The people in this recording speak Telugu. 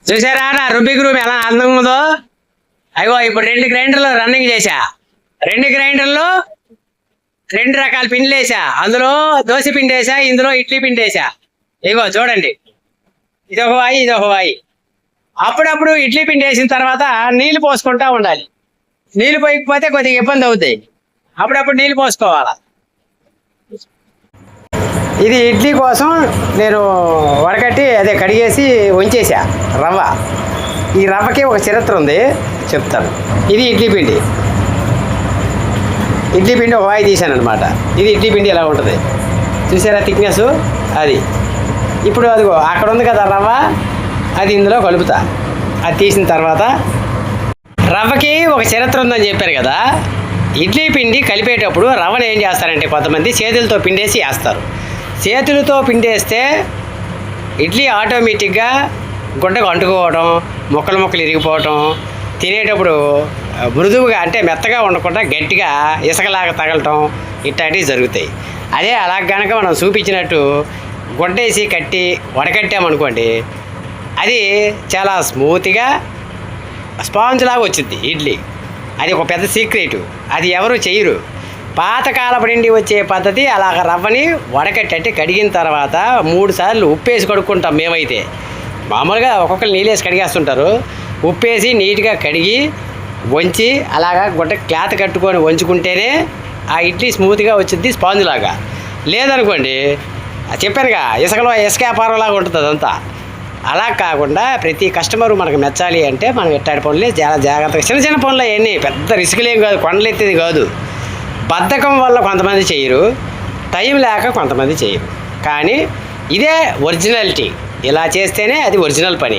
చూసారా నా రుబ్బిక్ రూమ్ ఎలా అందంగా ఉందో. అయ్యో ఇప్పుడు 2 గ్రైండర్లు రన్నింగ్ చేశా. 2 గ్రైండర్లు 2 రకాల పిండిలు వేసా. అందులో దోశ పిండి వేసా, ఇందులో ఇడ్లీ పిండి వేసా. ఇగో చూడండి, ఇదొక వాయి, ఇదొక వాయి. అప్పుడప్పుడు ఇడ్లీ పిండి వేసిన తర్వాత నీళ్లు పోసుకుంటా ఉండాలి. నీళ్లు పోయకపోతే కొద్దిగా ఇబ్బంది అవుతాయి. అప్పుడప్పుడు నీళ్లు పోసుకోవాలా. ఇది ఇడ్లీ కోసం నేను వడకట్టి అదే కడిగేసి ఉంచేసా రవ్వ. ఈ రవ్వకి ఒక చరిత్ర ఉంది, చెప్తాను. ఇది ఇడ్లీ పిండి. ఇడ్లీ పిండి ఒక వాయి తీసాను అనమాట. ఇది ఇడ్లీ పిండి ఎలా ఉంటుంది చూసారా, థిక్నెస్ అది. ఇప్పుడు అదిగో అక్కడ ఉంది కదా రవ్వ, అది ఇందులో కలుపుతా. అది తీసిన తర్వాత రవ్వకి ఒక చరిత్ర ఉందని చెప్పారు కదా. ఇడ్లీ పిండి కలిపేటప్పుడు రవ్వను ఏం చేస్తారంటే కొంతమంది చేతులతో పిండేసి వేస్తారు. చేతులతో పిండేస్తే ఇడ్లీ ఆటోమేటిక్గా గుడ్డకు అంటుకోవడం, ముక్కలు ముక్కలు ఇరిగిపోవటం, తినేటప్పుడు మృదువుగా అంటే మెత్తగా ఉండకుండా గట్టిగా ఇసుకలాగా తగలటం ఇట్లాంటివి జరుగుతాయి. అదే అలా కనుక మనం చూపించినట్టు గుడ్డేసి కట్టి వడకట్టామనుకోండి, అది చాలా స్మూత్గా స్పాంజ్ లాగా వచ్చింది ఇడ్లీ. అది ఒక పెద్ద సీక్రెట్, అది ఎవరు చేయరు. పాతకాలపు నుండి వచ్చే పద్ధతి అలాగ రవ్వని వడకట్టి కడిగిన తర్వాత 3 సార్లు ఉప్పేసి కడుక్కుంటాం మేమైతే. మామూలుగా ఒక్కొక్కరు నీళ్ళేసి కడిగేస్తుంటారు. ఉప్పేసి నీట్గా కడిగి వంచి అలాగా గుడ్డ క్లాత్ కట్టుకొని వంచుకుంటేనే ఆ ఇడ్లీ స్మూత్గా వచ్చింది, స్పాంజ్ లాగా. లేదనుకోండి, చెప్పానుగా ఇసుకలో ఇసుక వ్యాపారంలాగా ఉంటుంది అదంతా. అలా కాకుండా ప్రతి కస్టమరు మనకు మెచ్చాలి అంటే మనం ఎట్టాడి పనులే చాలా జాగ్రత్తగా, చిన్న చిన్న పనులు అవన్నీ పెద్ద రిస్కులేం కాదు, కొండలు ఎత్తేది కాదు. బద్ధకం వల్ల కొంతమంది చేయరు, టైం లేక కొంతమంది చేయరు. కానీ ఇదే ఒరిజినాలిటీ. ఇలా చేస్తేనే అది ఒరిజినల్ పని.